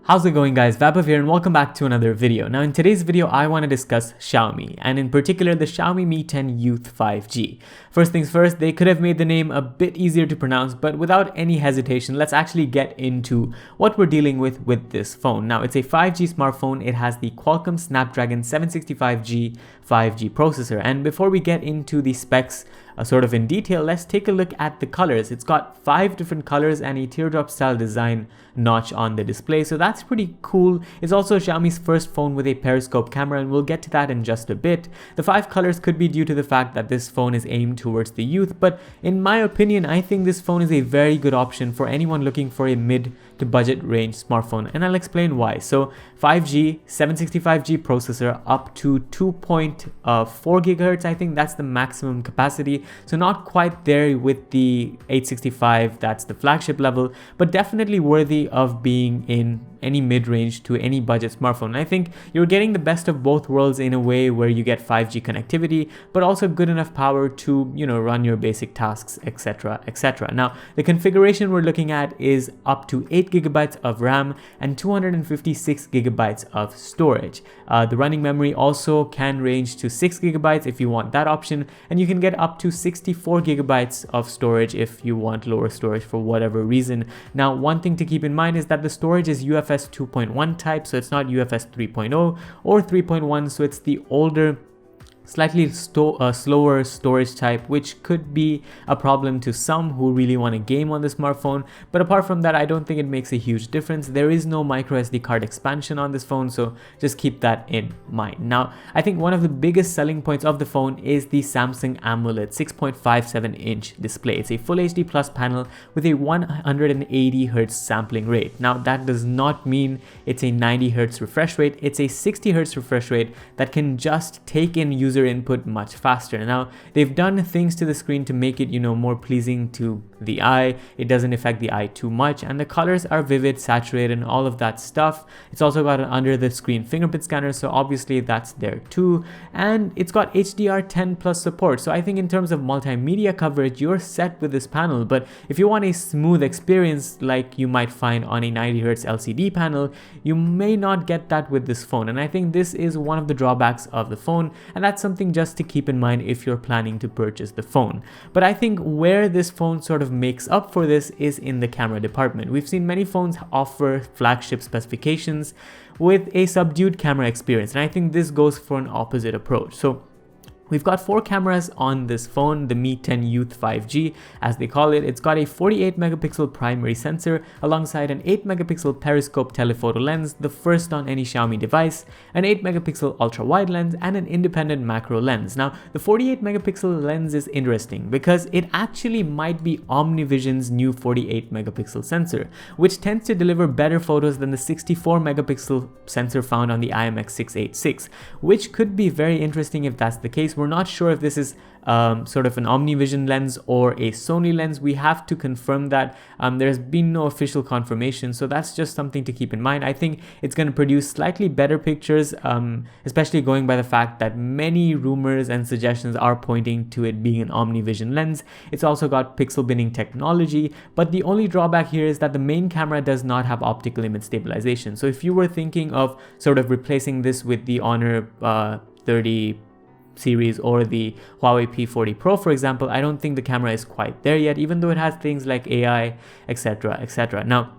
How's it going, guys? Vaibhav here and welcome back to another video. Now in today's video I want to discuss Xiaomi, and in particular the Xiaomi Mi 10 Youth 5G. First things first, they could have made the name a bit easier to pronounce, but without any hesitation, let's actually get into what we're dealing with this phone. Now it's a 5G smartphone. It has the Qualcomm Snapdragon 765G 5G processor, and before we get into the specs sort of in detail, let's take a look at the colors. It's got 5 different colors and a teardrop style design notch on the display, so that's pretty cool. It's also Xiaomi's first phone with a periscope camera, and we'll get to that in just a bit. The 5 colors could be due to the fact that this phone is aimed towards the youth, but in my opinion, I think this phone is a very good option for anyone looking for a mid to budget range smartphone, and I'll explain why. So 5G 765G processor up to 2.4 gigahertz, I think that's the maximum capacity, so not quite there with the 865, that's the flagship level, but definitely worthy of being in any mid-range to any budget smartphone. I think you're getting the best of both worlds in a way where you get 5G connectivity but also good enough power to run your basic tasks, etc, etc. Now the configuration we're looking at is up to 8 gigabytes of RAM and 256 gigabytes of storage. The running memory also can range to 6 gigabytes if you want that option, and you can get up to 64 gigabytes of storage if you want lower storage for whatever reason. Now one thing to keep in mind is that the storage is UFS 2.1 type, so it's not UFS 3.0 or 3.1, so it's the older, slightly slower storage type, which could be a problem to some who really want to game on the smartphone. But apart from that, I don't think it makes a huge difference. There is no micro SD card expansion on this phone, so just keep that in mind. Now I think one of the biggest selling points of the phone is the Samsung AMOLED 6.57 inch display. It's a full HD plus panel with a 180 Hz sampling rate. Now that does not mean it's a 90 Hz refresh rate. It's a 60 Hz refresh rate that can just take in user input much faster. Now they've done things to the screen to make it more pleasing to the eye. It doesn't affect the eye too much, and the colors are vivid, saturated, and all of that stuff. It's also got an under the screen fingerprint scanner, so obviously that's there too, and it's got HDR10 plus support. So I think in terms of multimedia coverage, you're set with this panel. But if you want a smooth experience like you might find on a 90 Hz LCD panel, you may not get that with this phone, and I think this is one of the drawbacks of the phone, and that's something just to keep in mind if you're planning to purchase the phone. But I think where this phone sort of makes up for this is in the camera department. We've seen many phones offer flagship specifications with a subdued camera experience, and I think this goes for an opposite approach. So we've got 4 cameras on this phone, the Mi 10 Youth 5G as they call it. It's got a 48 megapixel primary sensor alongside an 8 megapixel periscope telephoto lens, the first on any Xiaomi device, an 8 megapixel ultra wide lens, and an independent macro lens. Now the 48 megapixel lens is interesting because it actually might be OmniVision's new 48 megapixel sensor, which tends to deliver better photos than the 64 megapixel sensor found on the IMX686, which could be very interesting if that's the case. We're not sure if this is sort of an OmniVision lens or a Sony lens. We have to confirm that. There's been no official confirmation, so that's just something to keep in mind. I think it's going to produce slightly better pictures, especially going by the fact that many rumors and suggestions are pointing to it being an OmniVision lens. It's also got pixel binning technology, but the only drawback here is that the main camera does not have optical image stabilization. So if you were thinking of sort of replacing this with the Honor 30 series or the Huawei P40 Pro, for example, I don't think the camera is quite there yet, even though it has things like AI, etc, etc. Now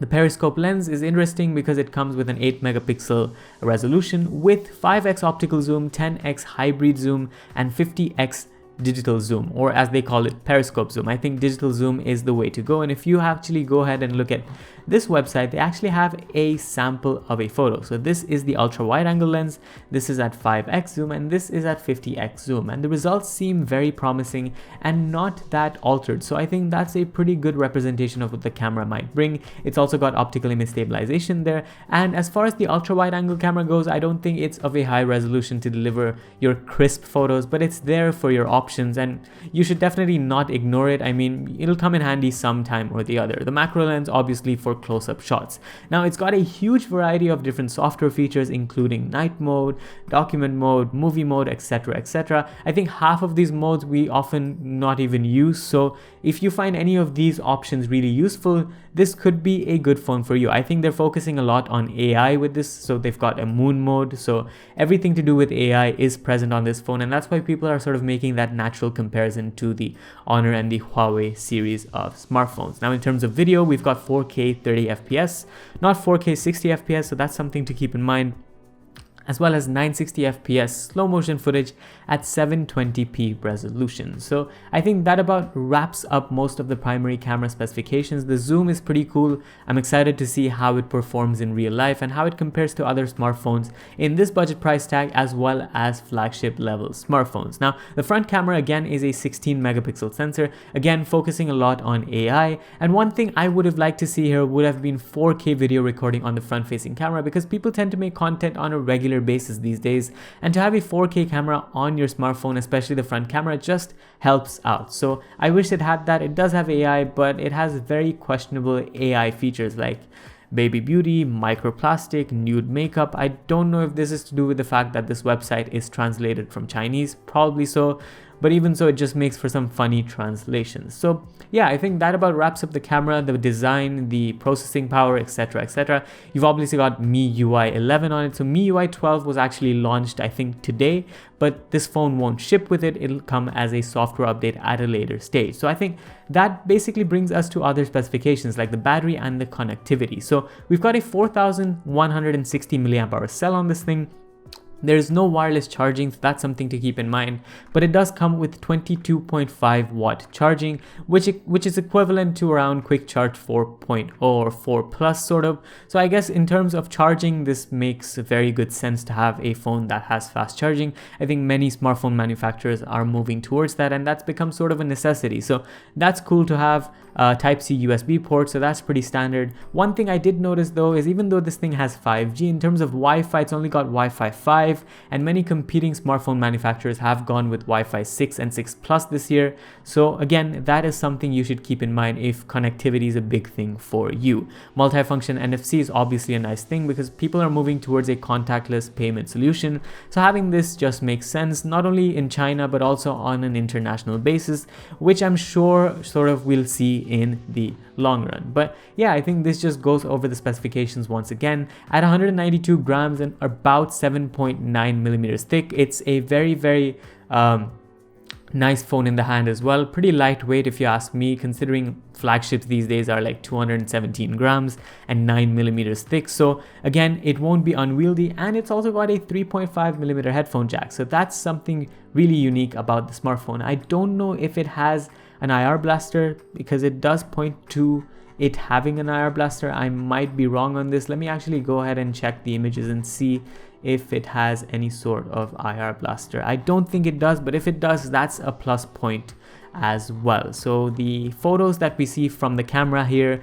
the periscope lens is interesting because it comes with an 8 megapixel resolution with 5x optical zoom, 10x hybrid zoom, and 50x digital zoom, or as they call it, periscope zoom. I think digital zoom is the way to go, and if you actually go ahead and look at this website, they actually have a sample of a photo. So this is the ultra wide angle lens, this is at 5x zoom, and this is at 50x zoom, and the results seem very promising and not that altered. So I think that's a pretty good representation of what the camera might bring. It's also got optical image stabilization there, and as far as the ultra wide angle camera goes, I don't think it's of a high resolution to deliver your crisp photos, but it's there for your options, and you should definitely not ignore it. I mean, it'll come in handy sometime or the other. The macro lens obviously for for close-up shots. Now it's got a huge variety of different software features, including night mode, document mode, movie mode, etc, etc. I think half of these modes we often not even use, so if you find any of these options really useful, this could be a good phone for you. I think they're focusing a lot on AI with this, so they've got a moon mode, so everything to do with AI is present on this phone, and that's why people are sort of making that natural comparison to the Honor and the Huawei series of smartphones. Now in terms of video, we've got 4K 30 FPS, not 4K 60 FPS, so that's something to keep in mind, as well as 960 FPS slow motion footage at 720p resolution. So I think that about wraps up most of the primary camera specifications. The zoom is pretty cool. I'm excited to see how it performs in real life and how it compares to other smartphones in this budget price tag, as well as flagship level smartphones. Now the front camera again is a 16 megapixel sensor, again focusing a lot on AI, and one thing I would have liked to see here would have been 4K video recording on the front facing camera, because people tend to make content on a regular basis these days, and to have a 4K camera on your smartphone, especially the front camera, just helps out. So I wish it had that. It does have AI, but it has very questionable AI features like baby beauty, microplastic, nude makeup. I don't know if this is to do with the fact that this website is translated from Chinese, probably so, but even so, it just makes for some funny translations. So yeah, I think that about wraps up the camera, the design, the processing power, etc, etc. You've obviously got MIUI 11 on it. So MIUI 12 was actually launched, I think, today, but this phone won't ship with it. It'll come as a software update at a later stage. So I think that basically brings us to other specifications like the battery and the connectivity. So we've got a 4160 milliamp hour cell on this thing. There's no wireless charging, so that's something to keep in mind, but it does come with 22.5 watt charging, which is equivalent to around Quick Charge 4.0 or 4 Plus sort of. So I guess in terms of charging, this makes very good sense to have a phone that has fast charging. I think many smartphone manufacturers are moving towards that, and that's become sort of a necessity. So that's cool to have. Type-C USB port, so that's pretty standard. One thing I did notice though is even though this thing has 5G, in terms of Wi-Fi, it's only got Wi-Fi 5, and many competing smartphone manufacturers have gone with Wi-Fi 6 and 6 Plus this year. So again, that is something you should keep in mind if connectivity is a big thing for you. Multifunction NFC is obviously a nice thing because people are moving towards a contactless payment solution. So having this just makes sense, not only in China, but also on an international basis, which I'm sure sort of we'll see in the long run. But yeah, I think this just goes over the specifications once again. At 192 grams and about 7.9 millimeters thick, it's a very nice phone in the hand as well. Pretty lightweight if you ask me, considering flagships these days are like 217 grams and 9 millimeters thick. So again, it won't be unwieldy, and it's also got a 3.5 millimeter headphone jack. So that's something really unique about the smartphone. I don't know if it has an IR blaster, because it does point to it having an IR blaster. I might be wrong on this. Let me actually go ahead and check the images and see if it has any sort of IR blaster. I don't think it does, but if it does, that's a plus point as well. So the photos that we see from the camera here,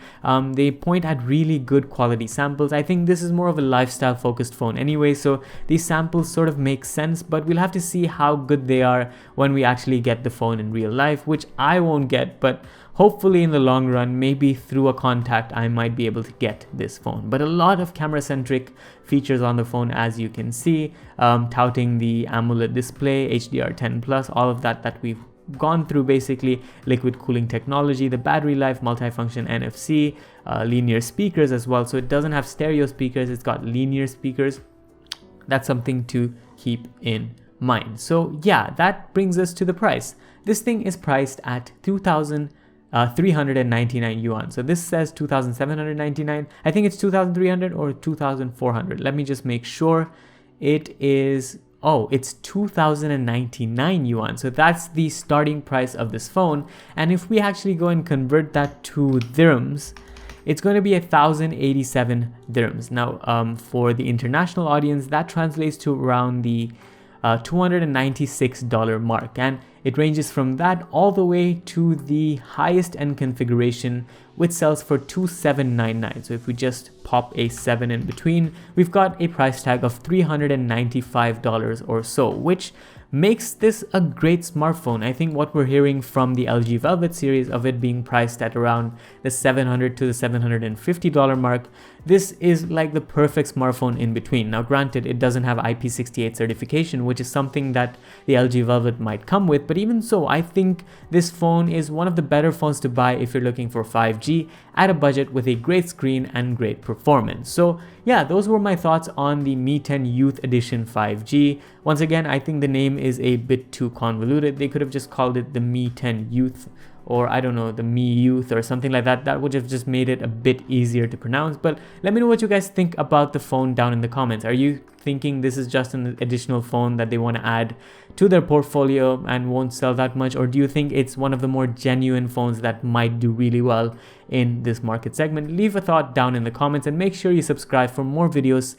they point at really good quality samples. I think this is more of a lifestyle focused phone anyway, so these samples sort of make sense, but we'll have to see how good they are when we actually get the phone in real life, which I won't get, but hopefully in the long run, maybe through a contact, I might be able to get this phone. But a lot of camera centric features on the phone, as you can see, touting the AMOLED display, HDR10 plus, all of that we've gone through, basically liquid cooling technology, the battery life, multifunction NFC, linear speakers as well. So it doesn't have stereo speakers, it's got linear speakers. That's something to keep in mind. So yeah, that brings us to the price. This thing is priced at 2,399 yuan. So this says 2,799. I think it's 2,300 or 2,400. Let me just make sure. It is, oh, it's 2,099 yuan. So that's the starting price of this phone. And if we actually go and convert that to dirhams, it's going to be 1,087 dirhams. Now, for the international audience, that translates to around the $296 mark, and it ranges from that all the way to the highest end configuration, which sells for 2,799. So if we just pop a 7 in between, we've got a price tag of $395 or so, which makes this a great smartphone. I think what we're hearing from the LG Velvet series of it being priced at around the $700 to the $750 mark, this is like the perfect smartphone in between. Now granted, it doesn't have IP68 certification, which is something that the LG Velvet might come with, but even so, I think this phone is one of the better phones to buy if you're looking for 5G at a budget with a great screen and great performance. So yeah, those were my thoughts on the Mi 10 Youth Edition 5G. Once again, I think the name is a bit too convoluted. They could have just called it the Mi 10 Youth, or I don't know, the Mi Youth or something like that. That would have just made it a bit easier to pronounce. But let me know what you guys think about the phone down in the comments. Are you thinking this is just an additional phone that they want to add to their portfolio and won't sell that much? Or do you think it's one of the more genuine phones that might do really well in this market segment? Leave a thought down in the comments and make sure you subscribe for more videos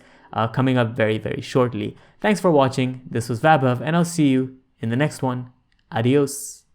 coming up very shortly. Thanks for watching. This was Vaibhav and I'll see you in the next one. Adios.